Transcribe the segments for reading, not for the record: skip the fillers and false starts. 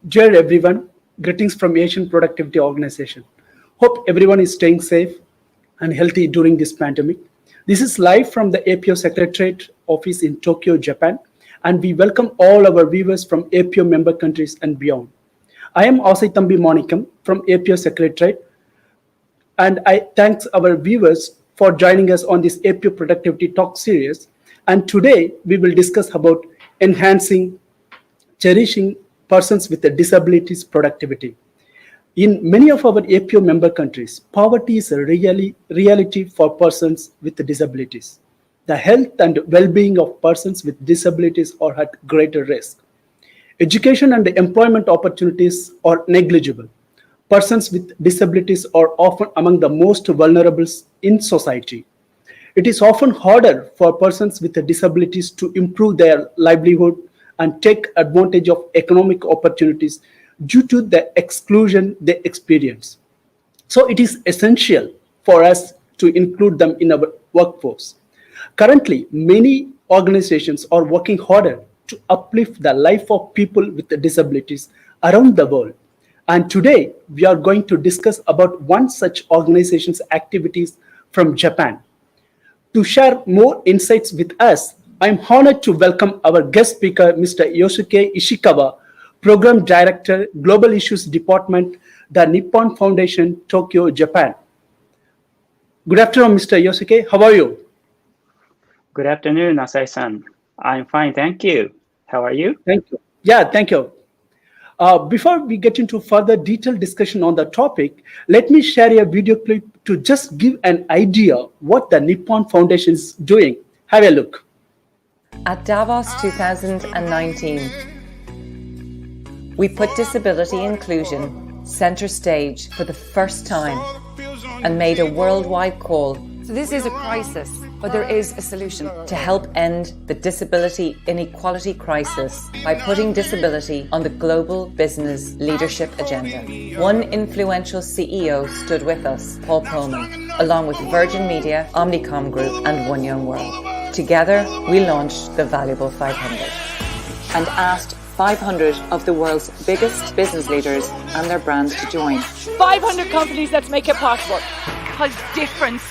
Dear everyone, greetings from Asian Productivity Organization. Hope everyone is staying safe and healthy during this pandemic. This is live from the APO Secretariat office in Tokyo, Japan, and we welcome all our viewers from APO member countries and beyond. I am Asaitambi Monikam from APO Secretariat, and I thank our viewers for joining us on this APO Productivity Talk series. And today we will discuss about enhancing cherishing persons with disabilities productivity. In many of our APO member countries, poverty is a reality for persons with disabilities. The health and well-being of persons with disabilities are at greater risk. Education and employment opportunities are negligible. Persons with disabilities are often among the most vulnerable in society. It is often harder for persons with disabilities to improve their livelihood and take advantage of economic opportunities due to the exclusion they experience. So it is essential for us to include them in our workforce. Currently, many organizations are working harder to uplift the life of people with disabilities around the world. And today, we are going to discuss about one such organization's activities from Japan. To share more insights with us, I'm honored to welcome our guest speaker, Mr. Yosuke Ishikawa, Program Director, Global Issues Department, the Nippon Foundation, Tokyo, Japan. Good afternoon, Mr. Yosuke. How are you? Good afternoon, Asai-san. I'm fine, thank you. How are you? Thank you. Yeah, thank you. Before we get into further detailed discussion on the topic, let me share a video clip to just give an idea what the Nippon Foundation is doing. Have a look. At Davos 2019, we put disability inclusion center stage for the first time and made a worldwide call. So this is a crisis, but there is a solution. To help end the disability inequality crisis by putting disability on the global business leadership agenda. One influential CEO stood with us, Paul Pullman, along with Virgin Media, Omnicom Group and One Young World. Together, we launched the Valuable 500 and asked 500 of the world's biggest business leaders and their brands to join. 500 companies, let's make it possible. Because difference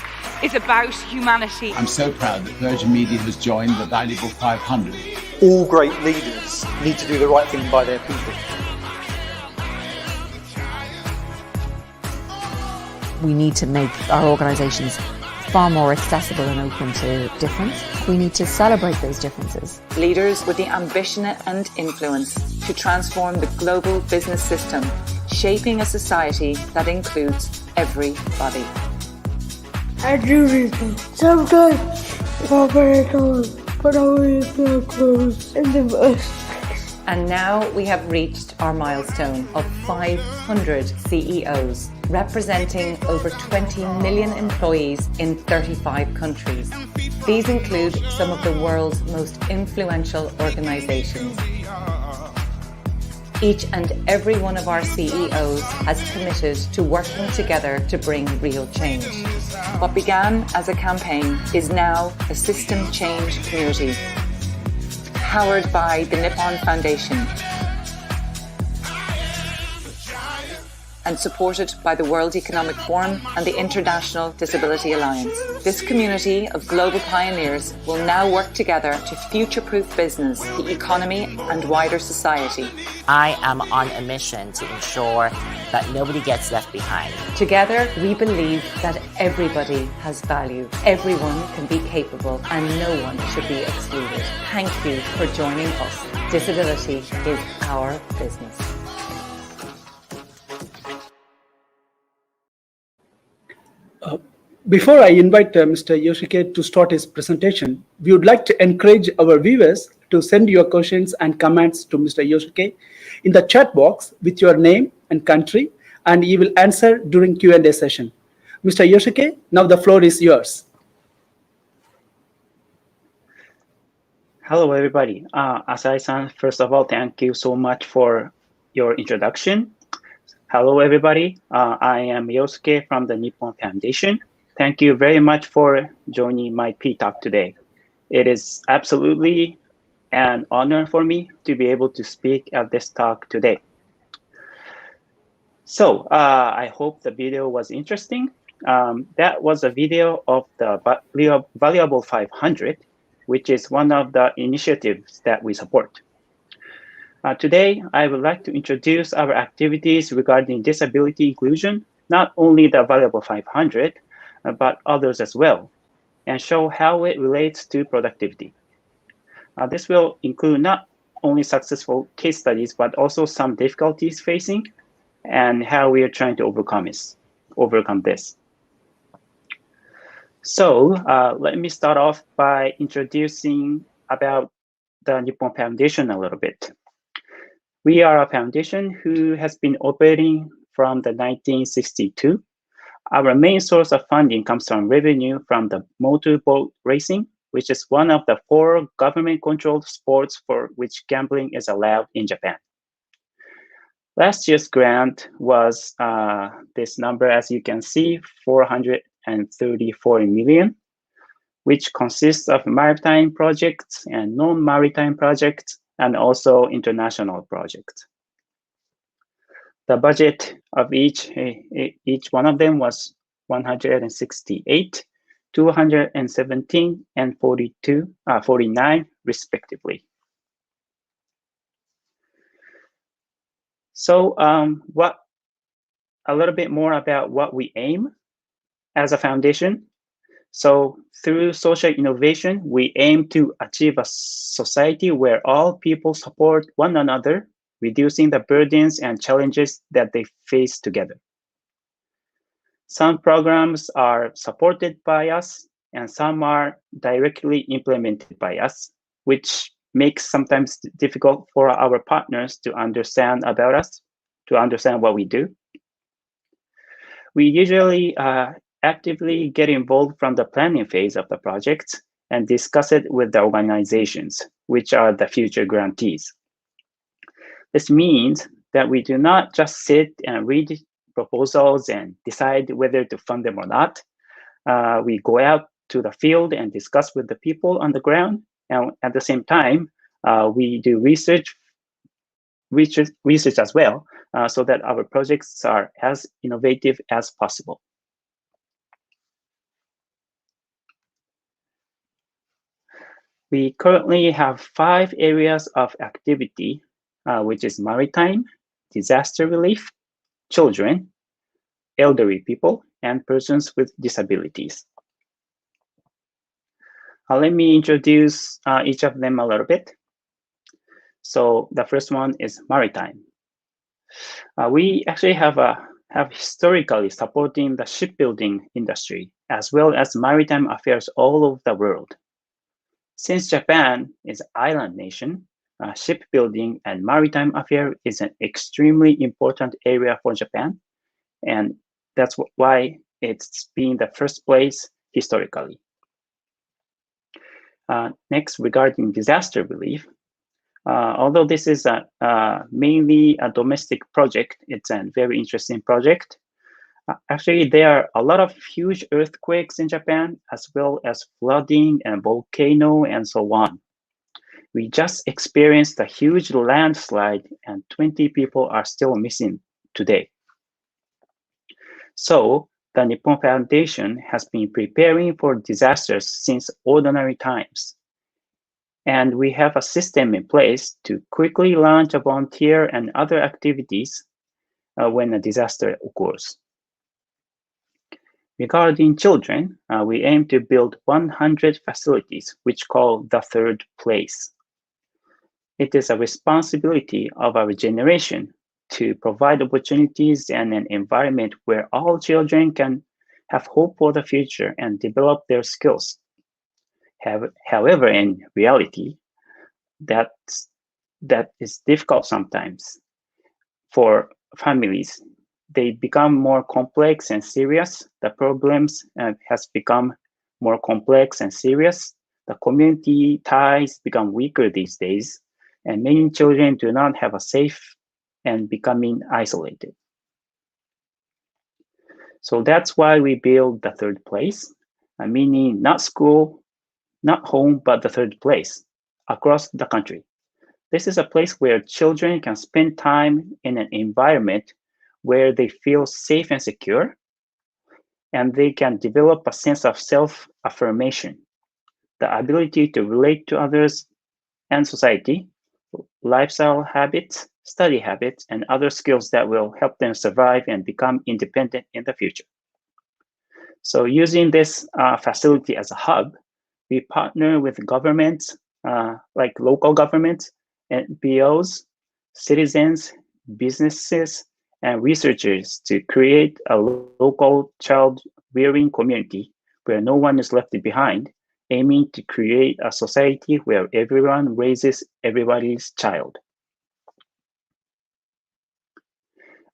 is about humanity. I'm so proud that Virgin Media has joined the Valuable 500. All great leaders need to do the right thing by their people. We need to make our organisations far more accessible and open to difference. We need to celebrate those differences. Leaders with the ambition and influence to transform the global business system, shaping a society that includes everybody. I do reason. Sometimes cooperate, but always feel close in the most. And now we have reached our milestone of 500 CEOs, representing over 20 million employees in 35 countries. These include some of the world's most influential organizations. Each and every one of our CEOs has committed to working together to bring real change. What began as a campaign is now a system change community, powered by the Nippon Foundation and supported by the World Economic Forum and the International Disability Alliance. This community of global pioneers will now work together to future-proof business, the economy and wider society. I am on a mission to ensure that nobody gets left behind. Together, we believe that everybody has value, everyone can be capable, and no one should be excluded. Thank you for joining us. Disability is our business. Before I invite Mr. Yosuke to start his presentation, we would like to encourage our viewers to send your questions and comments to Mr. Yosuke in the chat box with your name and country, and he will answer during Q&A session. Mr. Yosuke, now the floor is yours. Hello, everybody. Asai-san, first of all, thank you so much for your introduction. Hello, everybody. I am Yosuke from the Nippon Foundation. Thank you very much for joining my P-Talk today. It is absolutely an honor for me to be able to speak at this talk today. So I hope the video was interesting. That was a video of the Valuable 500, which is one of the initiatives that we support. Today, I would like to introduce our activities regarding disability inclusion, not only the Valuable 500, but others as well, and show how it relates to productivity. This will include not only successful case studies, but also some difficulties facing and how we are trying to overcome this. So let me start off by introducing about the Nippon Foundation a little bit. We are a foundation who has been operating from the 1962. Our main source of funding comes from revenue from the motorboat racing, which is one of the 4 government-controlled sports for which gambling is allowed in Japan. Last year's grant was this number, as you can see, 434 million, which consists of maritime projects and non-maritime projects, and also international projects. The budget of each one of them was 168, 217, and 49, respectively. So a little bit more about what we aim as a foundation. So through social innovation, we aim to achieve a society where all people support one another, reducing the burdens and challenges that they face together. Some programs are supported by us, and some are directly implemented by us, which makes sometimes difficult for our partners to understand about us, to understand what we do. We usually actively get involved from the planning phase of the project and discuss it with the organizations, which are the future grantees. This means that we do not just sit and read proposals and decide whether to fund them or not. We go out to the field and discuss with the people on the ground, and at the same time, we do research as well, so that our projects are as innovative as possible. We currently have 5 areas of activity, which is maritime, disaster relief, children, elderly people, and persons with disabilities. Let me introduce each of them a little bit. So the first one is maritime. We actually have historically supporting the shipbuilding industry as well as maritime affairs all over the world. Since Japan is an island nation, shipbuilding and maritime affairs is an extremely important area for Japan, and that's why it's been the first place historically. Next, regarding disaster relief, although this is mainly a domestic project, it's a very interesting project. Actually, there are a lot of huge earthquakes in Japan, as well as flooding and volcano and so on. We just experienced a huge landslide and 20 people are still missing today. So the Nippon Foundation has been preparing for disasters since ordinary times. And we have a system in place to quickly launch a volunteer and other activities when a disaster occurs. Regarding children, we aim to build 100 facilities, which call the third place. It is a responsibility of our generation to provide opportunities and an environment where all children can have hope for the future and develop their skills. However, in reality, that is difficult sometimes for families. They become more complex and serious. The problems has become more complex and serious. The community ties become weaker these days, and many children do not have a safe and becoming isolated. So that's why we build the third place, meaning not school, not home, but the third place across the country. This is a place where children can spend time in an environment where they feel safe and secure, and they can develop a sense of self-affirmation, the ability to relate to others and society, lifestyle habits, study habits, and other skills that will help them survive and become independent in the future. So using this facility as a hub, we partner with governments, like local governments, NPOs, citizens, businesses, and researchers to create a local child-rearing community where no one is left behind, aiming to create a society where everyone raises everybody's child.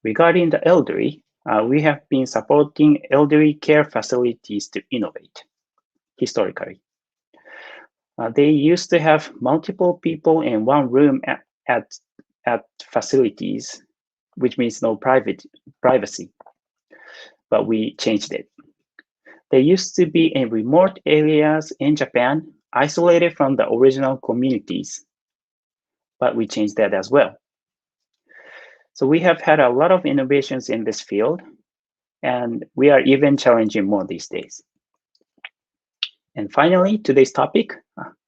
Regarding the elderly, we have been supporting elderly care facilities to innovate historically. They used to have multiple people in one room at facilities, which means no privacy, but we changed it. They used to be in remote areas in Japan, isolated from the original communities, but we changed that as well. So we have had a lot of innovations in this field, and we are even challenging more these days. And finally, today's topic,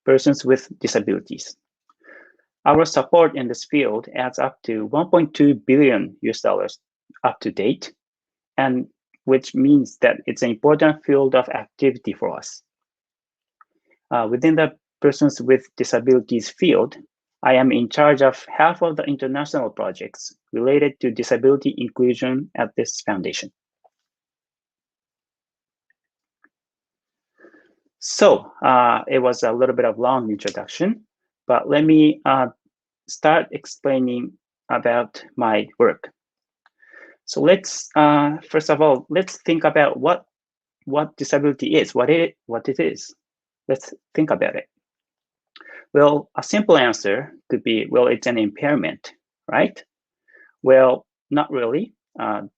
persons with disabilities. Our support in this field adds up to 1.2 billion US dollars up to date, and which means that it's an important field of activity for us. Within the persons with disabilities field, I am in charge of half of the international projects related to disability inclusion at this foundation. So it was a little bit of long introduction, but let me start explaining about my work. So let's first of all, let's think about what disability is, what it is. Let's think about it. Well, a simple answer could be, well, it's an impairment, right? Well, not really.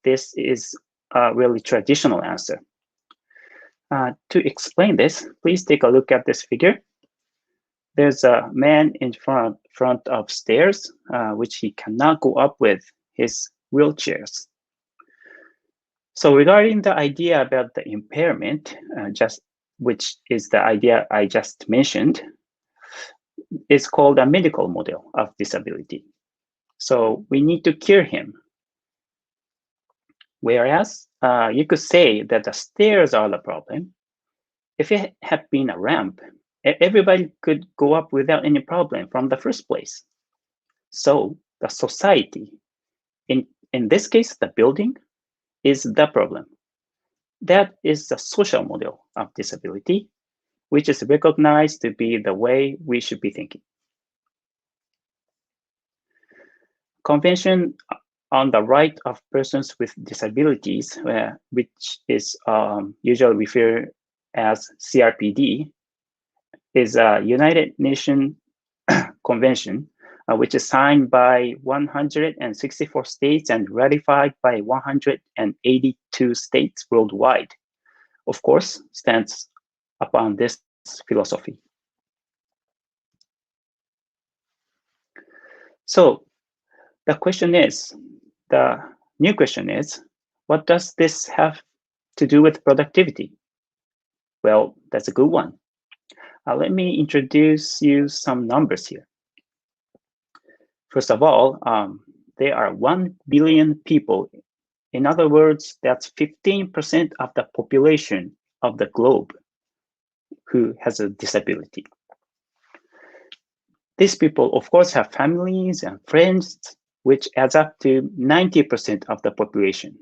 This is a really traditional answer. To explain this, please take a look at this figure. There's a man in front of stairs, which he cannot go up with his wheelchairs. So regarding the idea about the impairment, which is the idea I just mentioned, is called a medical model of disability. So we need to cure him. Whereas you could say that the stairs are the problem. If it had been a ramp, everybody could go up without any problem from the first place. So the society, in this case, the building, is the problem. That is the social model of disability, which is recognized to be the way we should be thinking. Convention on the right of persons with disabilities, which is usually referred as CRPD, is a United Nations Convention, which is signed by 164 states and ratified by 182 states worldwide. Of course, stands upon this philosophy. So the new question is, what does this have to do with productivity? Well, that's a good one. Let me introduce you some numbers here. First of all, there are 1 billion people. In other words, that's 15% of the population of the globe who has a disability. These people, of course, have families and friends, which adds up to 90% of the population.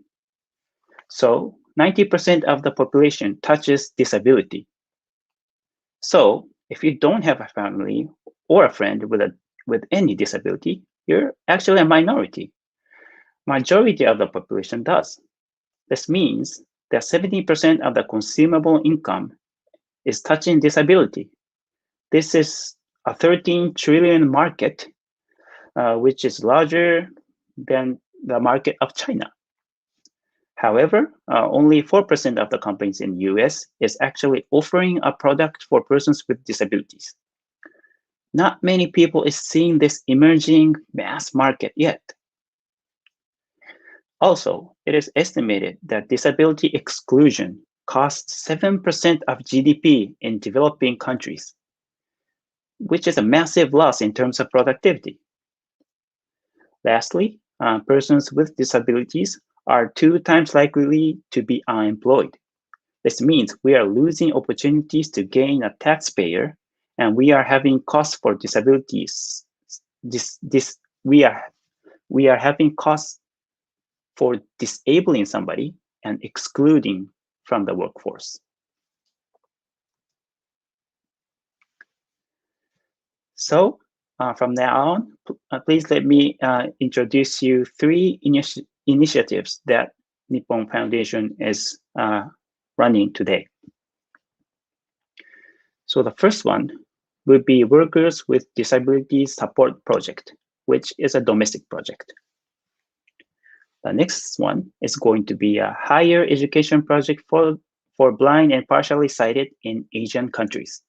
So 90% of the population touches disability. So if you don't have a family or a friend with any disability, you're actually a minority. Majority of the population does. This means that 70% of the consumable income is touching disability. This is a 13 trillion market, which is larger than the market of China. However, only 4% of the companies in the US is actually offering a product for persons with disabilities. Not many people is seeing this emerging mass market yet. Also, it is estimated that disability exclusion costs 7% of GDP in developing countries, which is a massive loss in terms of productivity. Lastly, persons with disabilities are 2 times likely to be unemployed. This means we are losing opportunities to gain a taxpayer, and we are having costs for disabilities. We are having costs for disabling somebody and excluding from the workforce. So from now on, please let me introduce you 3 initiatives that Nippon Foundation is running today. So the first one would be Workers with Disabilities Support Project, which is a domestic project. The next one is going to be a higher education project for blind and partially sighted in Asian countries.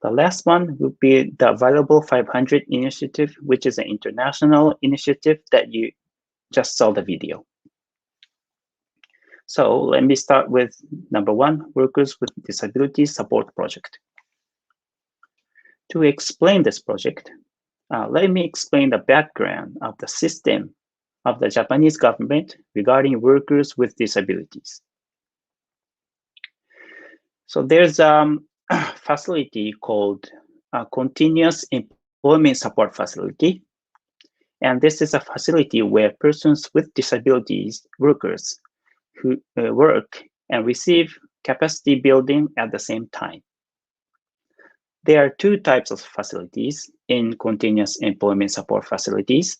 The last one would be the Available 500 initiative, which is an international initiative that you just saw the video. So let me start with number 1, Workers with Disabilities Support Project. To explain this project, let me explain the background of the system of the Japanese government regarding workers with disabilities. So there's a facility called Continuous Employment Support Facility. And this is a facility where persons with disabilities, workers who work and receive capacity building at the same time. There are 2 types of facilities in continuous employment support facilities.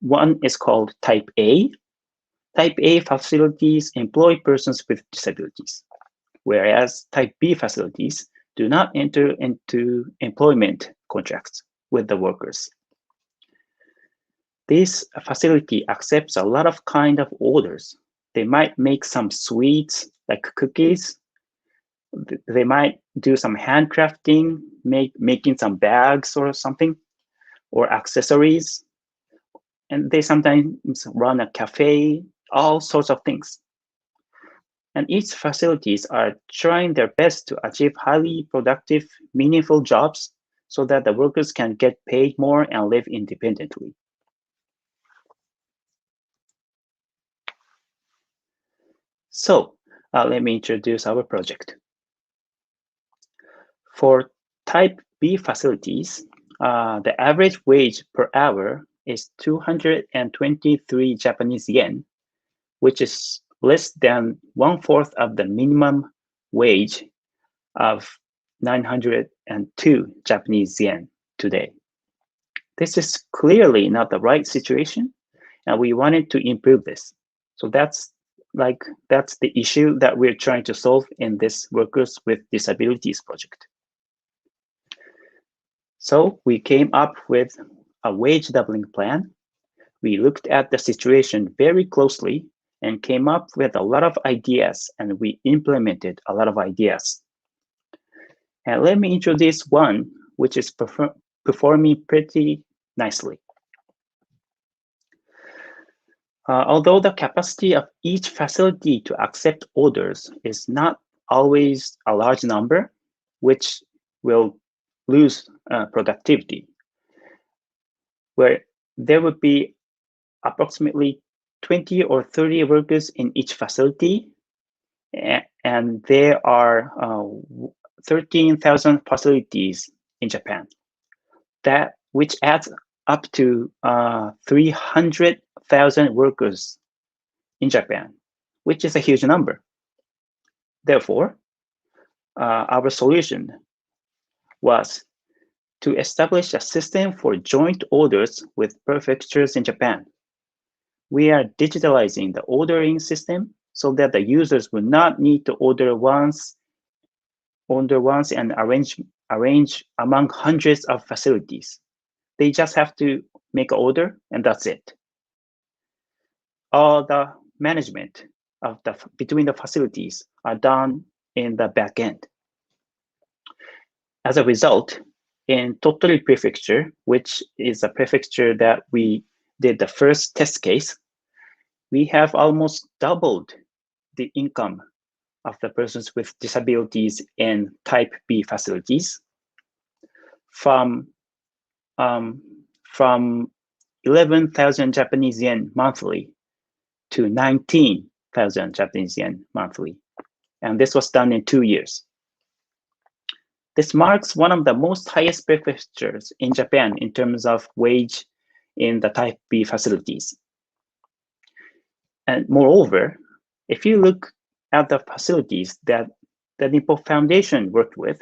One is called Type A. Type A facilities employ persons with disabilities, whereas Type B facilities do not enter into employment contracts with the workers. This facility accepts a lot of kind of orders. They might make some sweets like cookies. They might do some handcrafting, making some bags or something, or accessories. And they sometimes run a cafe, all sorts of things. And each facilities are trying their best to achieve highly productive, meaningful jobs so that the workers can get paid more and live independently. So let me introduce our project. For Type B facilities, the average wage per hour is 223 Japanese yen, which is less than 1/4 of the minimum wage of 902 Japanese yen today. This is clearly not the right situation, and we wanted to improve this. So that's the issue that we're trying to solve in this Workers with Disabilities project. So we came up with a wage doubling plan. We looked at the situation very closely and came up with a lot of ideas, and we implemented a lot of ideas. And let me introduce one which is performing pretty nicely. Although the capacity of each facility to accept orders is not always a large number, which will lose productivity, where there would be approximately 20 or 30 workers in each facility, and there are 13,000 facilities in Japan, which adds up to 300,000 workers in Japan, which is a huge number. Therefore, our solution was to establish a system for joint orders with prefectures in Japan. We are digitalizing the ordering system so that the users will not need to order once and arrange among hundreds of facilities. They just have to make an order and that's it. All the management of between the facilities are done in the back end. As a result, in Tottori Prefecture, which is a prefecture that we did the first test case, we have almost doubled the income of the persons with disabilities in type B facilities from 11,000 Japanese yen monthly to 19,000 Japanese yen monthly. And this was done in 2 years. This marks one of the most highest prefectures in Japan in terms of wage in the type B facilities. And moreover, if you look at the facilities that the Nippon Foundation worked with,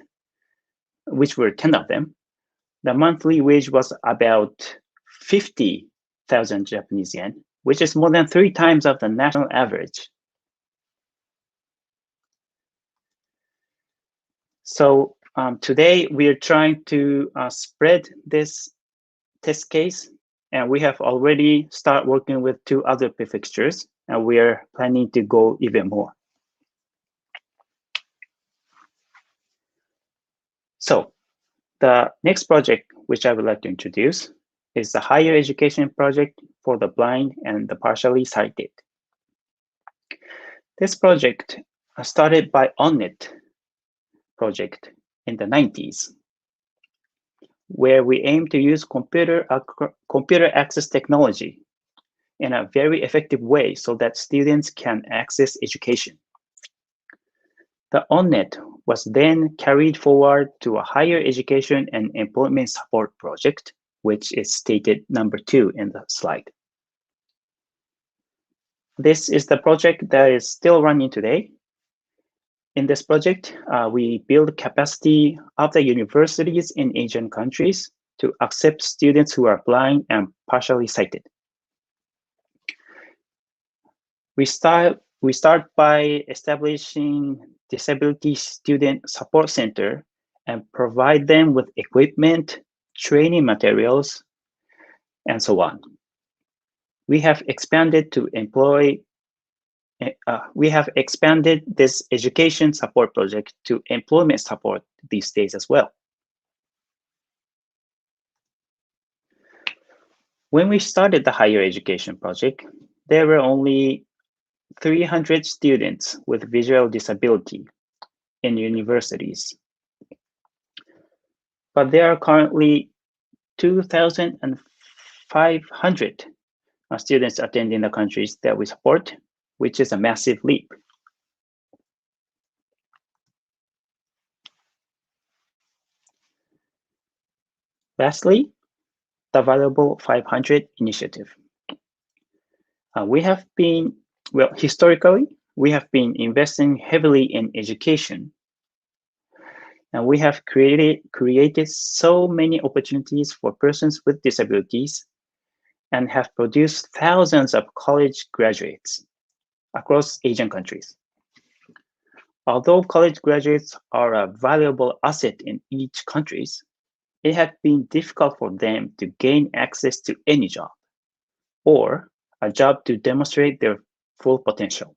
which were 10 of them, the monthly wage was about 50,000 Japanese yen, which is more than 3 times of the national average. So today we are trying to spread this test case, and we have already started working with 2 other prefectures, and we are planning to go even more. So the next project which I would like to introduce is the higher education project for the blind and the partially sighted. This project started by OnNet project in the 90s, where we aim to use computer access technology in a very effective way so that students can access education. The OnNet was then carried forward to a higher education and employment support project, which is stated number 2 in the slide. This is the project that is still running today. In this project, we build capacity of the universities in Asian countries to accept students who are blind and partially sighted. We start by establishing Disability Student Support Center and provide them with equipment, training materials, and so on. We have expanded this education support project to employment support these days as well. When we started the higher education project, there were only 300 students with visual disability in universities. But there are currently 2,500 students attending the countries that we support, which is a massive leap. Lastly, the Valuable 500 initiative. Historically, we have been investing heavily in education, and we have created so many opportunities for persons with disabilities and have produced thousands of college graduates across Asian countries. Although college graduates are a valuable asset in each country, it has been difficult for them to gain access to any job or a job to demonstrate their full potential.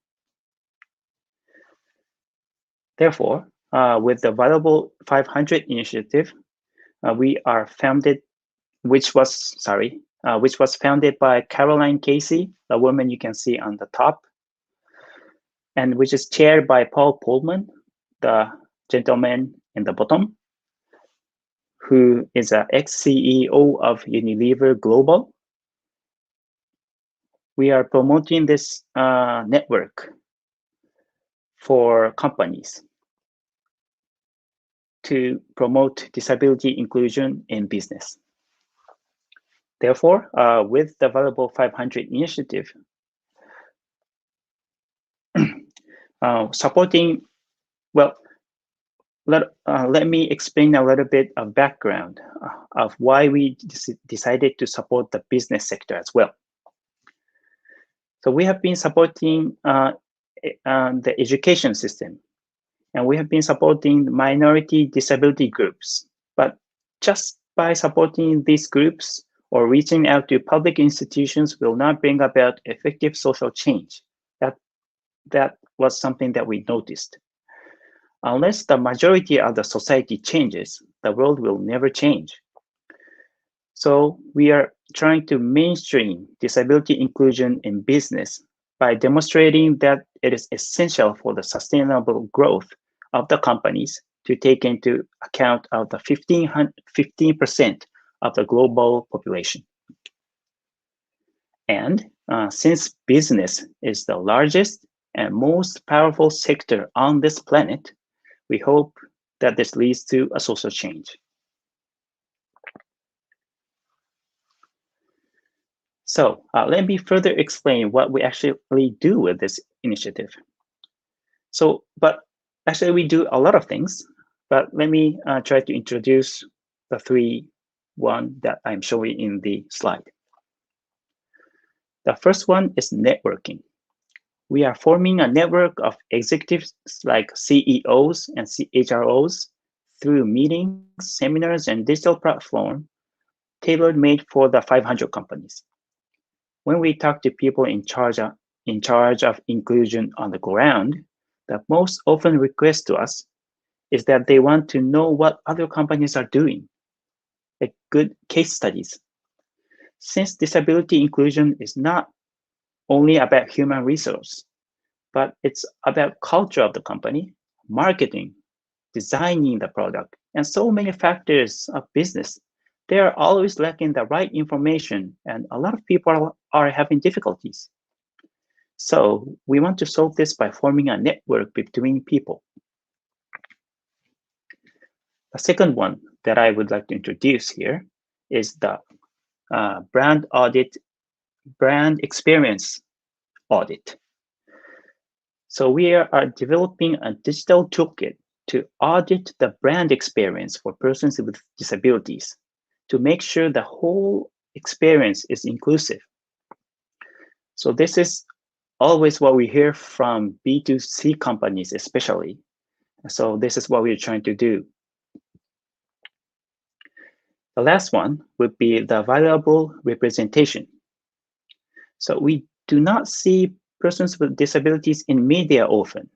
Therefore, with the Valuable 500 initiative, which was founded by Caroline Casey, the woman you can see on the top, and which is chaired by Paul Pullman, the gentleman in the bottom, who is an ex-CEO of Unilever Global. We are promoting this network for companies to promote disability inclusion in business. Therefore, with the Valuable 500 initiative, let me explain a little bit of background of why we decided to support the business sector as well. So we have been supporting the education system, and we have been supporting minority disability groups. But just by supporting these groups or reaching out to public institutions will not bring about effective social change. That was something that we noticed. Unless the majority of the society changes, the world will never change. So we are trying to mainstream disability inclusion in business by demonstrating that it is essential for the sustainable growth of the companies to take into account of the 15% of the global population. And since business is the largest and most powerful sector on this planet, we hope that this leads to a social change. So let me further explain what we actually do with this initiative. But actually we do a lot of things, but let me try to introduce the one that I'm showing in the slide. The first one is networking. We are forming a network of executives like CEOs and CHROs through meetings, seminars, and digital platform tailor-made for the 500 companies. When we talk to people in charge of inclusion on the ground, the most often request to us is that they want to know what other companies are doing, like good case studies. Since disability inclusion is not only about human resource, but it's about culture of the company, marketing, designing the product, and so many factors of business. They are always lacking the right information, and a lot of people are having difficulties. So we want to solve this by forming a network between people. The second one that I would like to introduce here is the brand experience audit. So we are developing a digital toolkit to audit the brand experience for persons with disabilities to make sure the whole experience is inclusive. So this is always what we hear from B2C companies especially. So this is what we're trying to do. The last one would be the valuable representation. So we do not see persons with disabilities in media often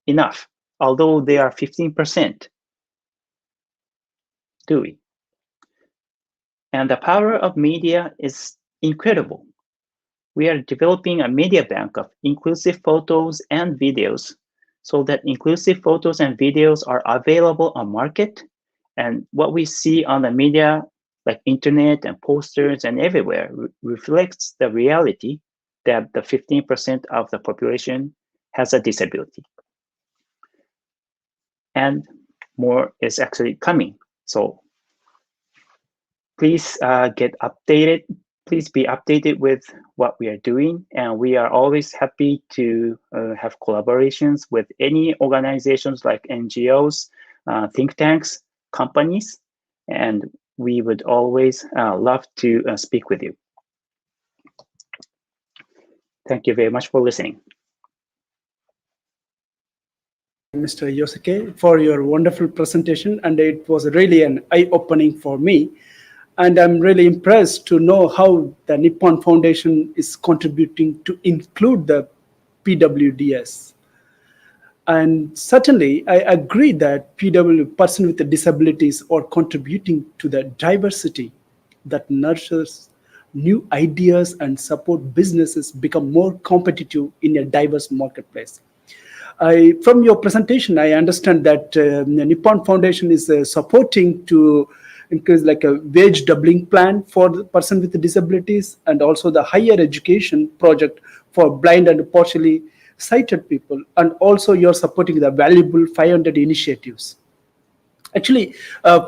enough, although they are 15%. Do we? And the power of media is incredible. We are developing a media bank of inclusive photos and videos so that inclusive photos and videos are available on market. And what we see on the media, like internet and posters and everywhere, reflects the reality that the 15% of the population has a disability. And more is actually coming. So please get updated. Please be updated with what we are doing. And we are always happy to have collaborations with any organizations like NGOs, think tanks, companies, and we would always love to speak with you. Thank you very much for listening. Mr. Yosuke, for your wonderful presentation, and it was really an eye-opening for me. And I'm really impressed to know how the Nippon Foundation is contributing to include the PWDs. And certainly, I agree that person with disabilities are contributing to the diversity that nurtures new ideas and support businesses become more competitive in a diverse marketplace. From your presentation, I understand that the Nippon Foundation is supporting to increase like a wage doubling plan for the person with disabilities, and also the higher education project for blind and partially sighted people. And also you're supporting the valuable 500 initiatives. Actually,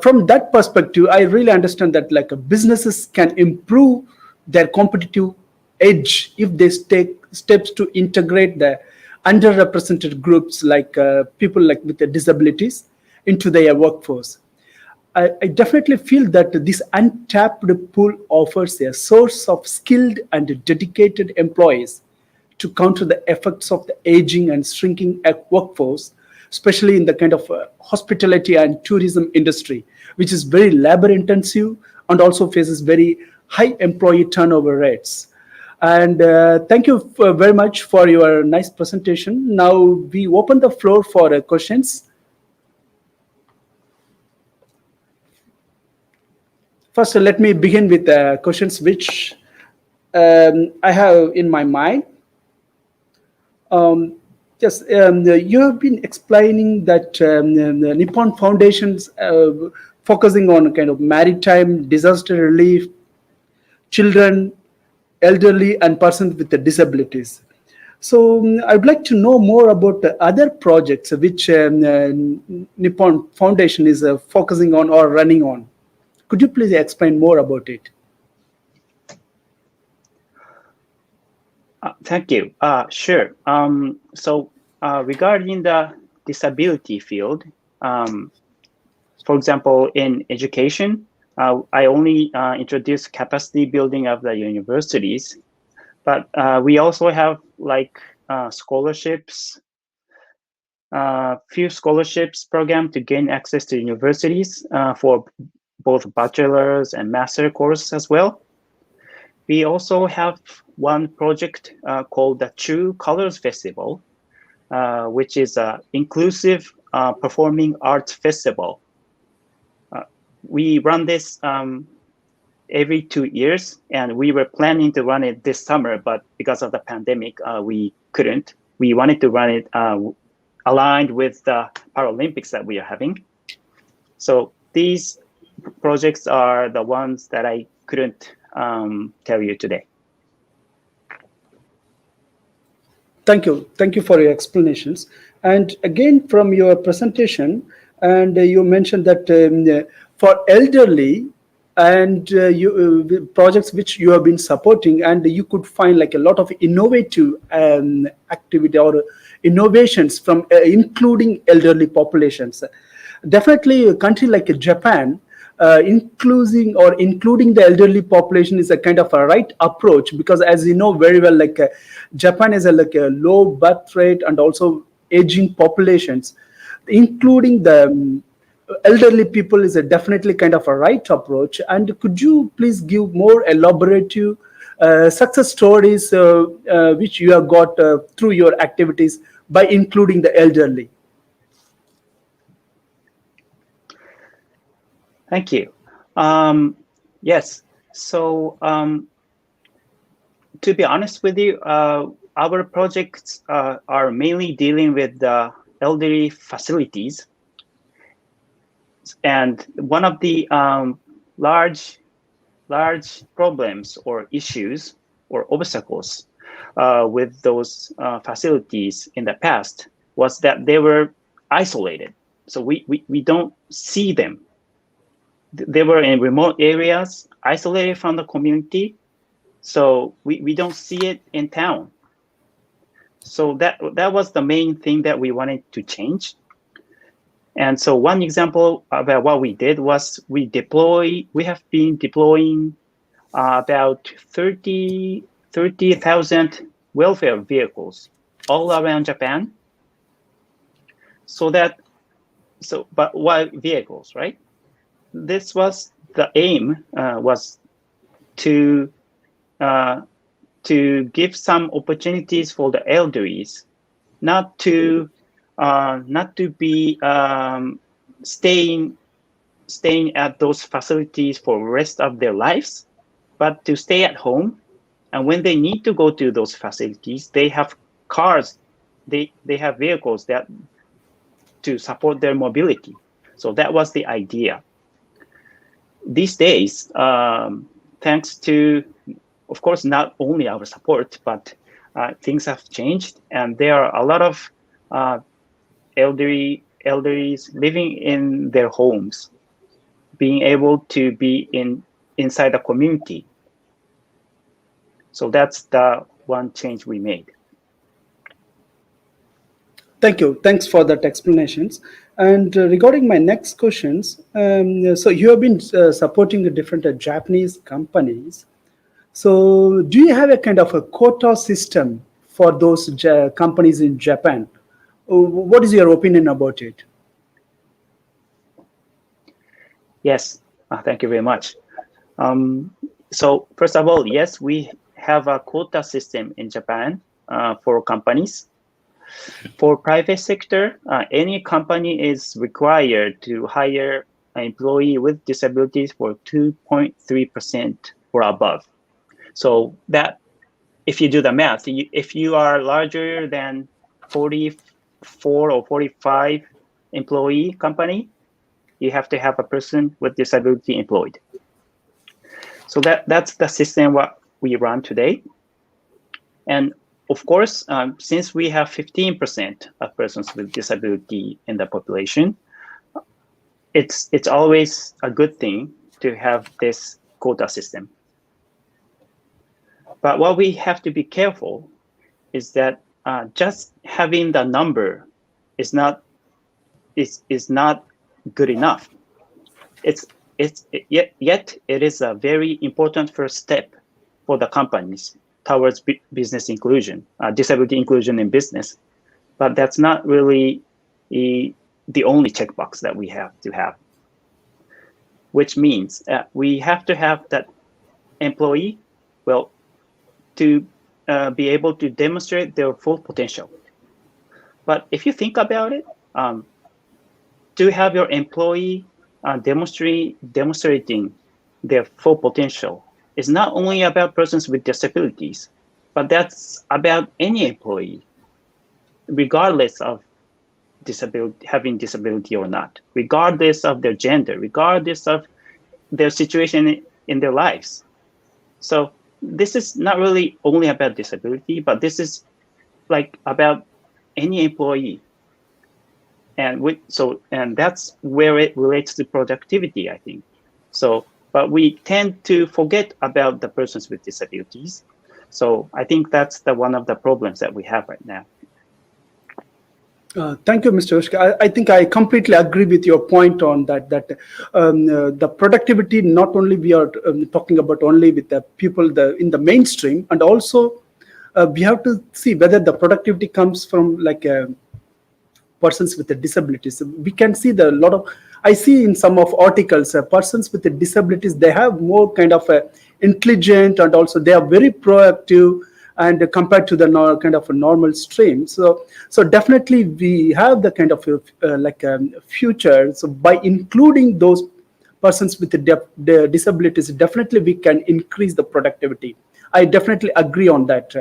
from that perspective, I really understand that like businesses can improve their competitive edge if they take steps to integrate the underrepresented groups like people like with the disabilities into their workforce. I definitely feel that this untapped pool offers a source of skilled and dedicated employees to counter the effects of the aging and shrinking workforce, especially in the kind of hospitality and tourism industry, which is very labor intensive and also faces very high employee turnover rates. And thank you very much for your nice presentation. Now we open the floor for questions. First, let me begin with questions which I have in my mind. Yes, you have been explaining that the Nippon Foundation's focusing on kind of maritime disaster relief, children, elderly, and persons with the disabilities. So I'd like to know more about the other projects which Nippon Foundation is focusing on or running on. Could you please explain more about it? Thank you. Sure. So regarding the disability field, for example, in education, I only introduced capacity building of the universities, but we also have like scholarships, few scholarships program to gain access to universities for both bachelor's and master course as well. We also have one project called the True Colors Festival, which is an inclusive performing arts festival. We run this every 2 years, and we were planning to run it this summer, but because of the pandemic, we couldn't. We wanted to run it aligned with the Paralympics that we are having. So these projects are the ones that I couldn't tell you today. Thank you for your explanations. And again, from your presentation, and you mentioned that for elderly and projects which you have been supporting, and you could find like a lot of innovative activity or innovations from including elderly populations. Definitely, a country like Japan, including the elderly population is a kind of a right approach, because as you know very well, like Japan is a low birth rate and also aging populations. Including the elderly people is a definitely kind of a right approach. And could you please give more elaborative success stories which you have got through your activities by including the elderly? Thank you. Yes. So to be honest with you, our projects are mainly dealing with the elderly facilities. And one of the large problems or issues or obstacles with those facilities in the past was that they were isolated. So we don't see them. They were in remote areas, isolated from the community. So we don't see it in town. So that was the main thing that we wanted to change. And so one example about what we did was we have been deploying about 30,000 welfare vehicles all around Japan. But what vehicles, right? This was the aim was to give some opportunities for the elderlies, not to be staying at those facilities for the rest of their lives, but to stay at home. And when they need to go to those facilities, they have cars, they have vehicles that to support their mobility. So that was the idea. These days, thanks to, of course, not only our support, but things have changed, and there are a lot of elderlies living in their homes, being able to be inside the community. So that's the one change we made. Thank you. Thanks for that explanations. And regarding my next questions, so you have been supporting the different Japanese companies. So do you have a kind of a quota system for those companies in Japan? What is your opinion about it? Yes, thank you very much. So first of all, yes, we have a quota system in Japan for companies. For private sector, any company is required to hire an employee with disabilities were 2.3% or above. So that, if you do the math, if you are larger than 44 or 45 employee company, you have to have a person with disability employed. So that's the system what we run today. And of course, since we have 15% of persons with disability in the population, it's always a good thing to have this quota system. But what we have to be careful is that just having the number is not good enough. Yet it is a very important first step for the companies towards business inclusion, disability inclusion in business. But that's not really the only checkbox that we have to have, which means we have to have that employee, well, to be able to demonstrate their full potential. But if you think about it, to have your employee demonstrating their full potential is not only about persons with disabilities, but that's about any employee, regardless of having disability or not, regardless of their gender, regardless of their situation in their lives. So this is not really only about disability, but this is like about any employee. And that's where it relates to productivity, I think. So, but we tend to forget about the persons with disabilities. So I think that's one of the problems that we have right now. Thank you, Mr. Yoshika. I think I completely agree with your point on that. The productivity, not only we are talking about only with the people in the mainstream, and also we have to see whether the productivity comes from like persons with the disabilities. We can see I see in some of articles, persons with the disabilities, they have more kind of intelligent, and also they are very proactive, and compared to the kind of a normal stream. So definitely we have the kind of future. So by including those persons with the disabilities, definitely we can increase the productivity. I definitely agree on that.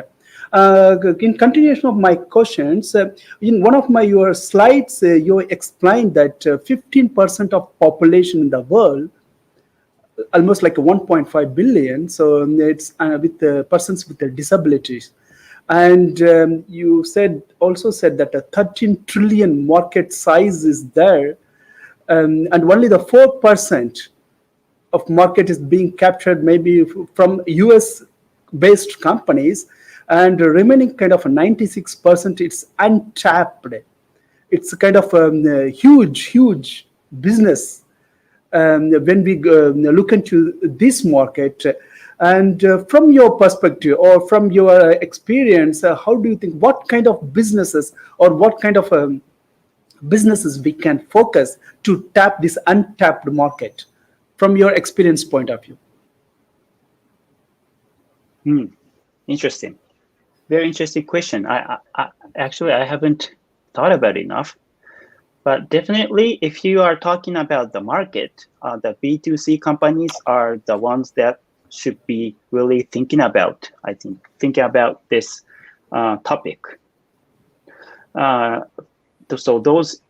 In continuation of my questions, in one of your slides, you explained that 15% of population in the world, almost like 1.5 billion. So it's with the persons with the disabilities. And you also said that a 13 trillion market size is there, and only the 4% of market is being captured maybe from US-based companies, and the remaining kind of 96% it's untapped. It's kind of a huge business when we look into this market. And from your perspective or from your experience, how do you think, what kind of businesses or what kind of businesses we can focus to tap this untapped market from your experience point of view? Interesting. Very interesting question. I actually haven't thought about it enough. But definitely, if you are talking about the market, the B2C companies are the ones that should be really thinking about this topic. So those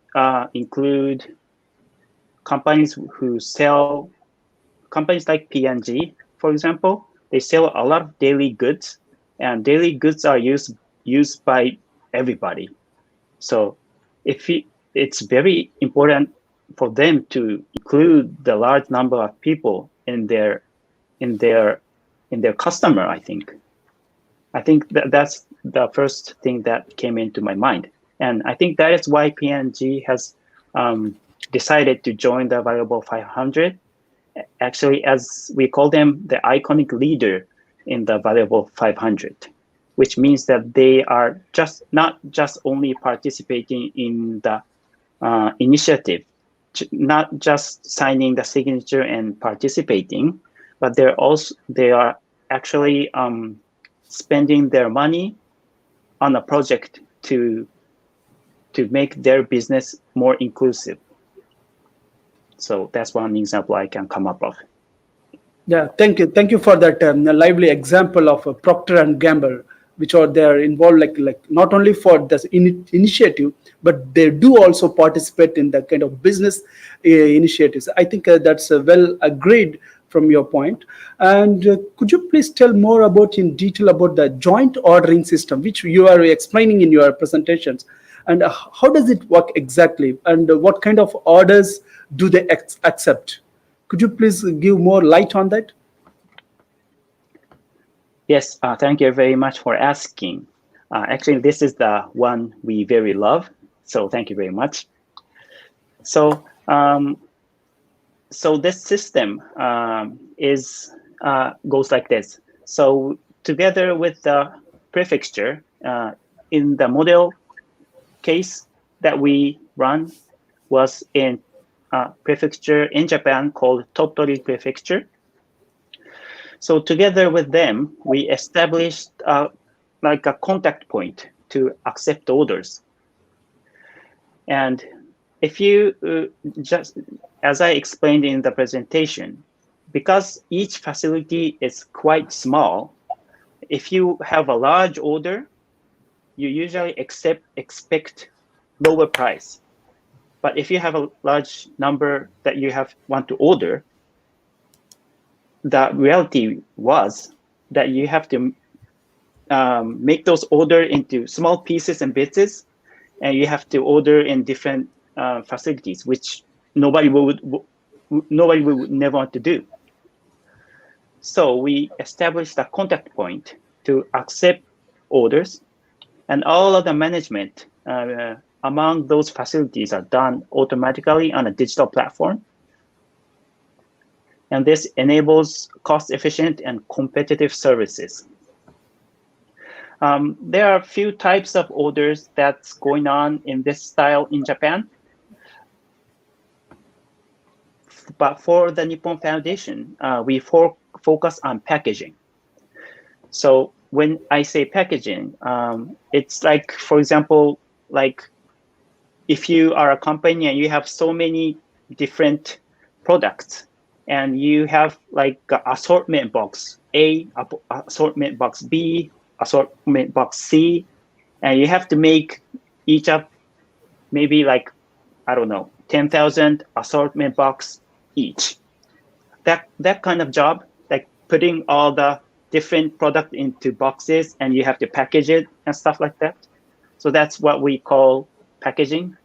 include companies like P&G, for example. They sell a lot of daily goods, and daily goods are used by everybody. So it's very important for them to include the large number of people in their customer. I think that's the first thing that came into my mind, and I think that is why P&G has decided to join the Valuable 500. Actually, as we call them, the iconic leader in the Valuable 500, which means that they are not just only participating in the initiative, not just signing the signature and participating, but they are actually spending their money on a project to make their business more inclusive. So that's one example I can come up with. Yeah, thank you. Thank you for that lively example of Procter and Gamble, which are there involved like not only for this initiative, but they do also participate in the kind of business initiatives. I think that's well agreed from your point. And could you please tell more about in detail about the joint ordering system, which you are explaining in your presentations, and how does it work exactly, and what kind of orders do they accept? Could you please give more light on that? Yes, thank you very much for asking. Actually, this is the one we very love. So thank you very much. So, so this system goes like this. So together with the prefecture, in the model case that we run was in prefecture in Japan called Tottori Prefecture. So together with them, we established like a contact point to accept orders. And if you just, as I explained in the presentation, because each facility is quite small, if you have a large order, you usually expect lower price. But if you have a large number that you want to order, the reality was that you have to make those order into small pieces and bits, and you have to order in different facilities, which nobody would never want to do. So we established a contact point to accept orders, and all of the management among those facilities are done automatically on a digital platform. And this enables cost-efficient and competitive services. There are a few types of orders that's going on in this style in Japan. But for the Nippon Foundation, we focus on packaging. So when I say packaging, it's like, for example, like if you are a company and you have so many different products, and you have like an assortment box A, assortment box B, assortment box C, and you have to make each of maybe like, I don't know, 10,000 assortment box each. That kind of job, like putting all the different product into boxes and you have to package it and stuff like that. So that's what we call packaging.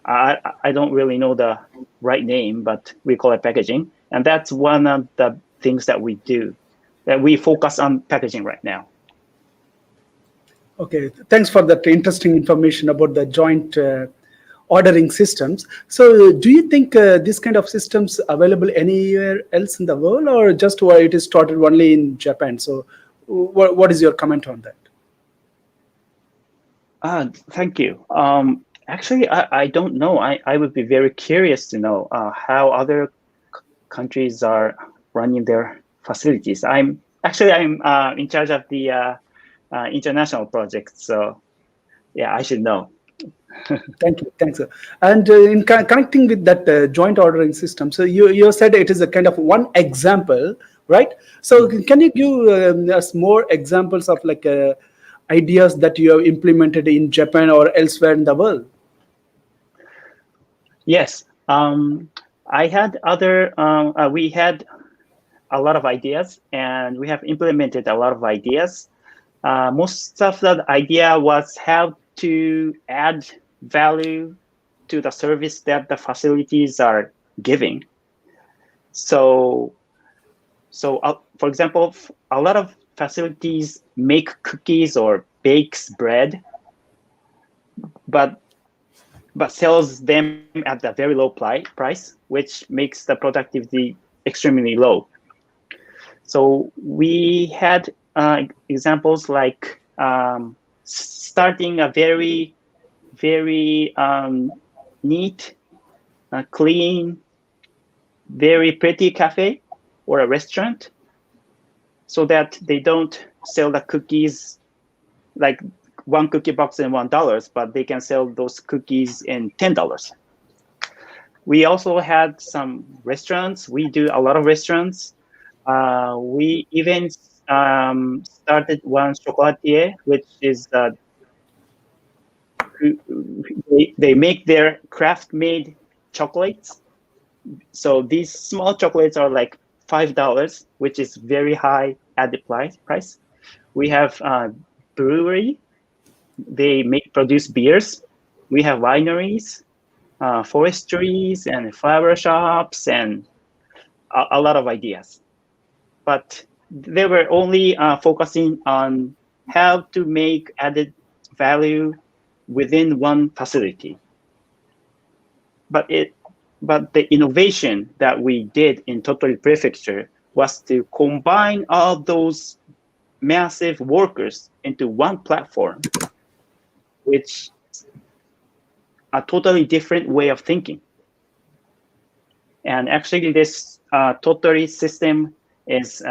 I don't really know the right name, but we call it packaging. And that's one of the things that we do, that we focus on packaging right now. Okay, thanks for that interesting information about the joint ordering systems. So do you think this kind of systems available anywhere else in the world, or just where it is started only in Japan? So what is your comment on that? Thank you. Actually, I don't know. I would be very curious to know how other countries are running their facilities. I'm in charge of the international project, so yeah, I should know. Thank you, thanks. And in connecting with that joint ordering system, so you said it is a kind of one example, right? So can you give us more examples of like ideas that you have implemented in Japan or elsewhere in the world? Yes, I had we had a lot of ideas, and we have implemented a lot of ideas. Most of the idea was how to add value to the service that the facilities are giving. So for example, a lot of facilities make cookies or bakes bread, but sells them at a very low price, which makes the productivity extremely low. So we had examples like starting a very, very neat, clean, very pretty cafe or a restaurant, so that they don't sell the cookies like one cookie box in $1, but they can sell those cookies in $10. we also had some restaurants. We do a lot of restaurants. We even started one chocolatier, which is they make their craft-made chocolates. So these small chocolates are like $5, which is very high added price. We have brewery. They produce beers. We have wineries, forestries, and flower shops, and a lot of ideas. But they were only focusing on how to make added value within one facility. But the innovation that we did in Tottori Prefecture was to combine all those massive workers into one platform, which is a totally different way of thinking. And actually, this Tottori system is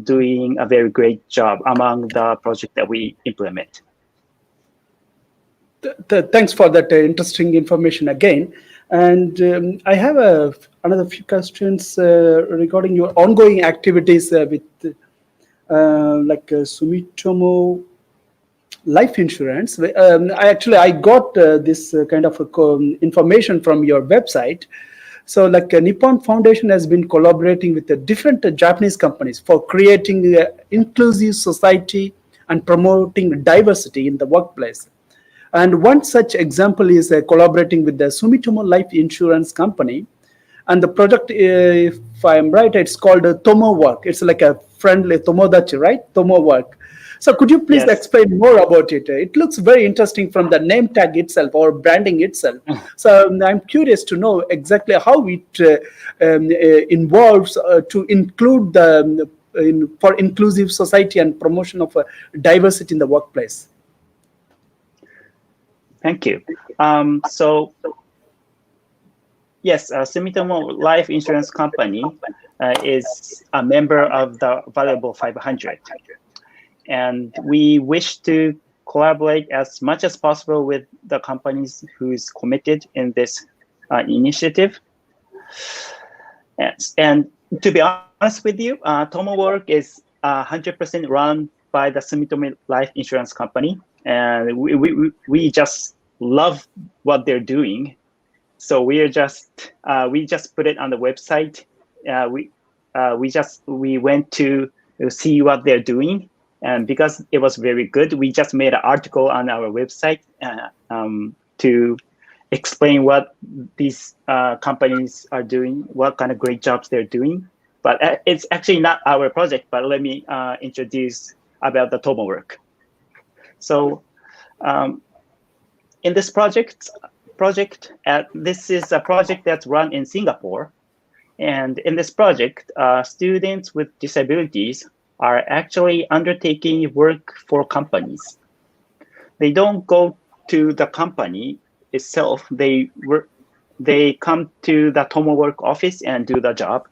doing a very great job among the project that we implement. Thanks for that interesting information again. And I have another few questions regarding your ongoing activities with Sumitomo Life Insurance. I got this kind of information from your website. So Nippon Foundation has been collaborating with the different Japanese companies for creating an inclusive society and promoting diversity in the workplace. And one such example is collaborating with the Sumitomo Life Insurance Company. And the project, if I'm right, it's called Tomo Work. It's like a friendly Tomodachi, right? Tomo Work. So could you please explain more about it? It looks very interesting from the name tag itself or branding itself. So I'm curious to know exactly how it involves to include for inclusive society and promotion of diversity in the workplace. Thank you. Yes, Sumitomo Life Insurance Company is a member of the Valuable 500. And we wish to collaborate as much as possible with the companies who's committed in this initiative. And to be honest with you, Tomo Work is 100% run by the Sumitomo Life Insurance Company. And we just love what they're doing. So we just put it on the website. We went to see what they're doing, and because it was very good, we just made an article on our website to explain what these companies are doing, what kind of great jobs they're doing. But it's actually not our project. But let me introduce about the Tomo Work. So in this project, this is a project that's run in Singapore. And in this project, students with disabilities are actually undertaking work for companies. They don't go to the company itself. They come to the Tomo Work office and do the job.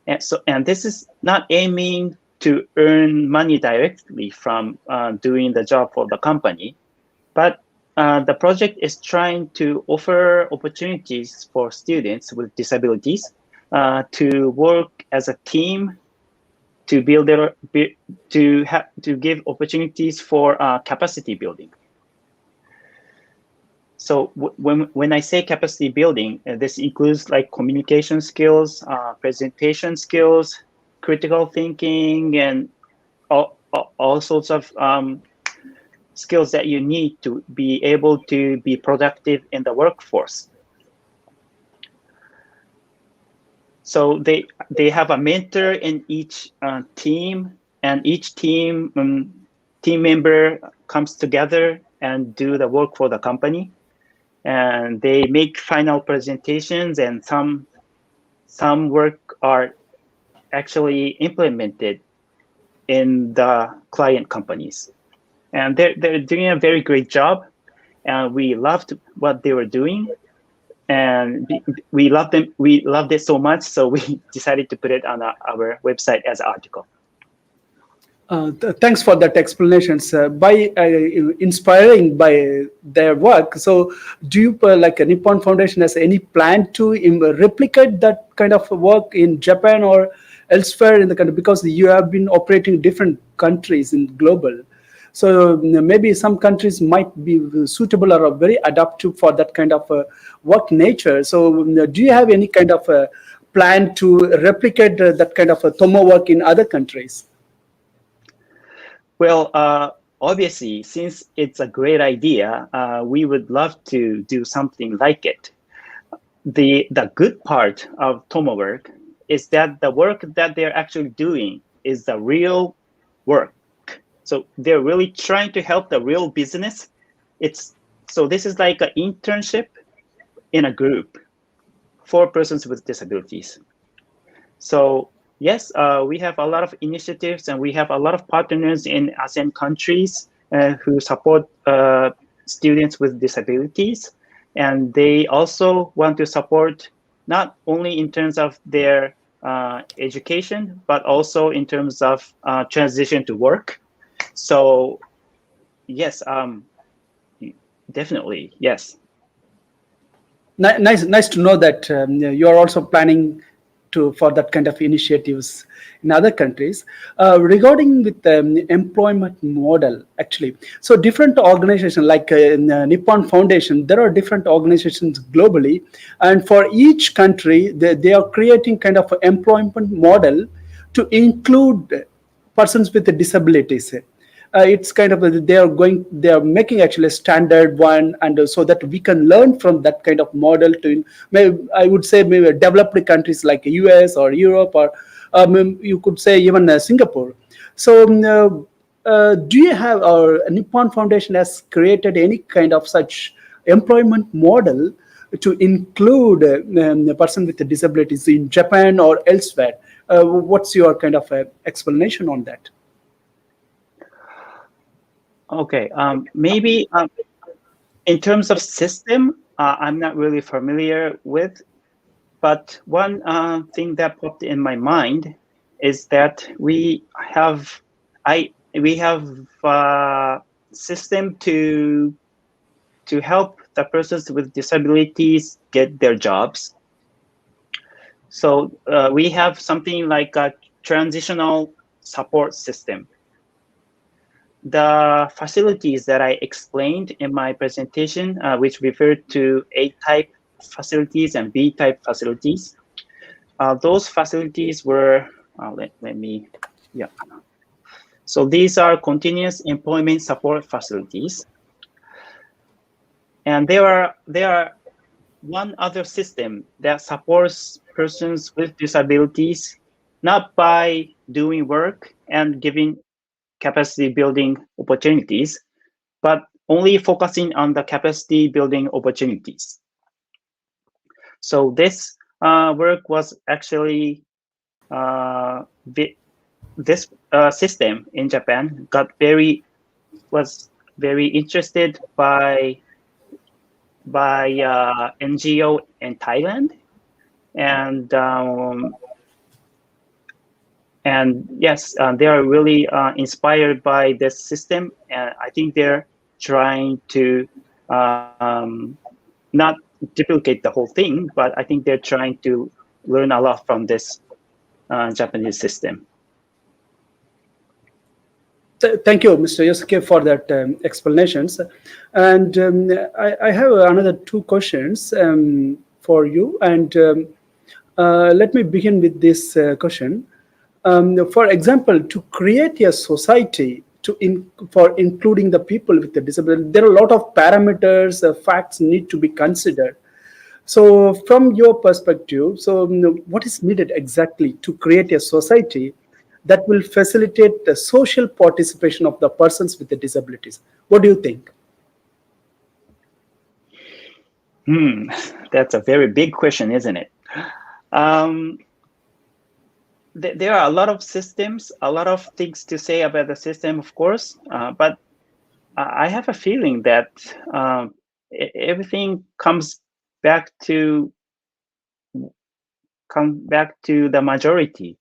And this is not aiming to earn money directly from doing the job for the company, but the project is trying to offer opportunities for students with disabilities to work as a team, to give opportunities for capacity building. So when I say capacity building, this includes like communication skills, presentation skills, critical thinking, and all sorts of skills that you need to be able to be productive in the workforce. So they have a mentor in each team, and each team member comes together and do the work for the company. And they make final presentations, and some work are actually implemented in the client companies. And they're doing a very great job, and we loved what they were doing, and we loved them. We loved it so much, so we decided to put it on our website as an article. Thanks for that explanations. By inspiring by their work, so do you like a Nippon Foundation has any plan to replicate that kind of work in Japan or elsewhere in the country? Because you have been operating different countries in global, so maybe some countries might be suitable or very adaptive for that kind of work nature. So do you have any kind of plan to replicate that kind of Tomo work in other countries? Well, obviously, since it's a great idea, we would love to do something like it. The good part of Tomo work is that the work that they're actually doing is the real work. So they're really trying to help the real business. So this is like an internship in a group for persons with disabilities. So yes, we have a lot of initiatives and we have a lot of partners in ASEAN countries who support students with disabilities. And they also want to support not only in terms of their education, but also in terms of transition to work. So yes, definitely, yes. Nice to know that you are also planning for that kind of initiatives in other countries. Regarding with the employment model, actually, so different organizations like Nippon Foundation, there are different organizations globally, and for each country, they are creating kind of an employment model to include persons with disabilities. It's kind of they are making actually a standard one, and so that we can learn from that kind of model to maybe I would say maybe developed countries like US or Europe, or you could say even Singapore. So do you have, or Nippon Foundation has created any kind of such employment model to include a person with disabilities in Japan or elsewhere? What's your kind of explanation on that? Okay, maybe in terms of system, I'm not really familiar with, but one thing that popped in my mind is that we have system to help the persons with disabilities get their jobs. So we have something like a transitional support system. The facilities that I explained in my presentation, which referred to A-type facilities and B-type facilities, those facilities were, So these are continuous employment support facilities. And there are one other system that supports persons with disabilities, not by doing work and giving capacity building opportunities, but only focusing on the capacity building opportunities. So this work was actually, this system in Japan was very interested by NGO in Thailand, and yes, they are really inspired by this system, and I think they're trying to not duplicate the whole thing, but I think they're trying to learn a lot from this Japanese system. Thank you, Mr. Yosuke, for that explanations. And I have another two questions for you. And let me begin with this question. For example, to create a society for including the people with the disability, there are a lot of parameters, facts need to be considered. So from your perspective, so what is needed exactly to create a society that will facilitate the social participation of the persons with the disabilities? What do you think? That's a very big question, isn't it? There are a lot of systems, a lot of things to say about the system, of course, but I have a feeling that everything comes back to the majority.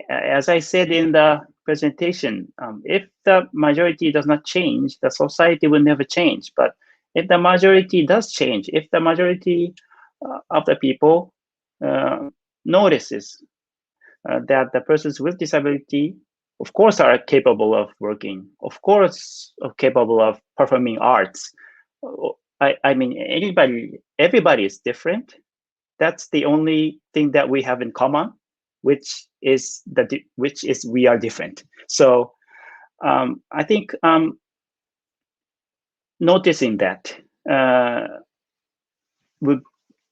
As I said in the presentation, if the majority does not change, the society will never change. But if the majority does change, if the majority of the people notices that the persons with disability, of course, are capable of working, of course, are capable of performing arts. I mean, everybody is different. That's the only thing that we have in common, which is we are different. So I think noticing that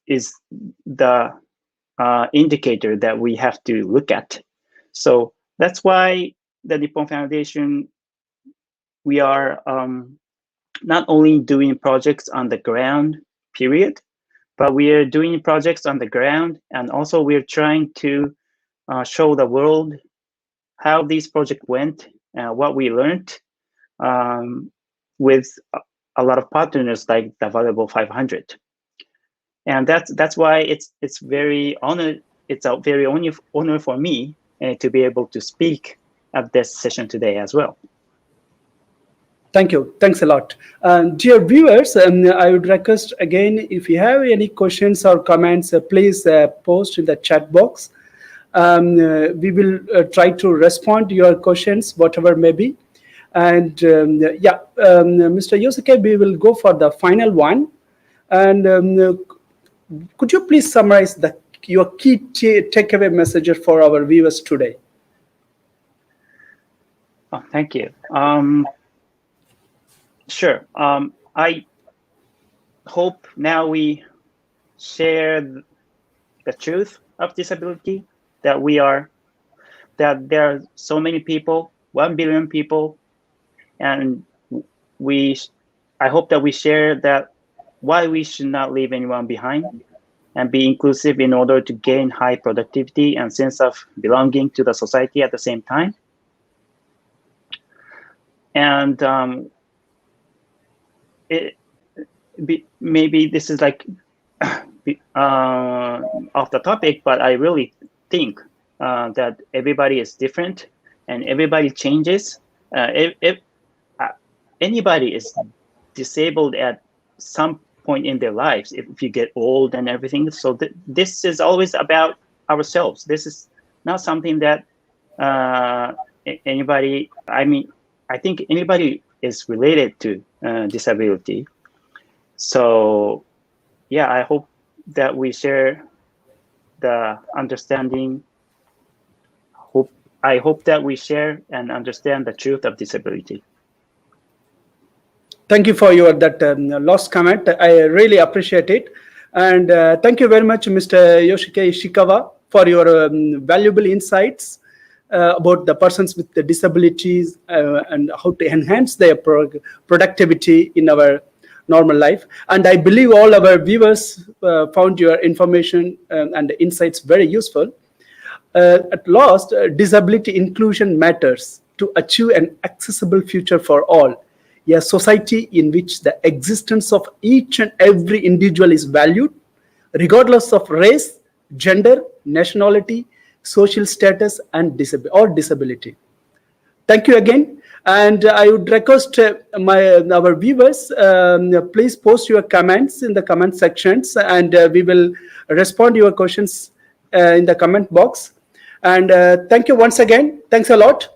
is the indicator that we have to look at. So that's why the Nippon Foundation, we are not only doing projects on the ground, period, but we are doing projects on the ground, and also we're trying to show the world how these projects went, what we learned with a lot of partners like the Valuable 500. And that's why it's a very honor for me to be able to speak at this session today as well. Thank you. Thanks a lot. Dear viewers, I would request again, if you have any questions or comments, please post in the chat box. We will try to respond to your questions, whatever may be. And Mr. Yosuke, we will go for the final one. And could you please summarize your key takeaway messages for our viewers today? Oh, thank you. Sure. I hope now we share the truth of disability, that there are so many people, 1 billion people, and I hope that we share that why we should not leave anyone behind and be inclusive in order to gain high productivity and sense of belonging to the society at the same time. And maybe this is like off the topic, but I really think that everybody is different and everybody changes. If anybody is disabled at some point in their lives, if you get old and everything, so this is always about ourselves. This is not something that anybody, I think anybody is related to disability. So yeah, I hope that we share the understanding. I hope that we share and understand the truth of disability. Thank you for your last comment. I really appreciate it. And thank you very much, Mr. Yosuke Ishikawa, for your valuable insights about the persons with the disabilities and how to enhance their productivity in our normal life. And I believe all our viewers found your information and insights very useful. At last, disability inclusion matters to achieve an accessible future for all. A society in which the existence of each and every individual is valued, regardless of race, gender, nationality, social status, and disability. Thank you again. And I would request our viewers, please post your comments in the comment sections, and we will respond to your questions in the comment box. And thank you once again. Thanks a lot.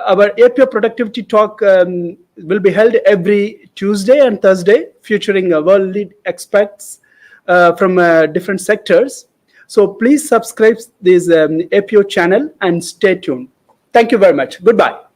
Our APO Productivity Talk will be held every Tuesday and Thursday, featuring world lead experts from different sectors. So please subscribe this APO channel and stay tuned. Thank you very much. Goodbye.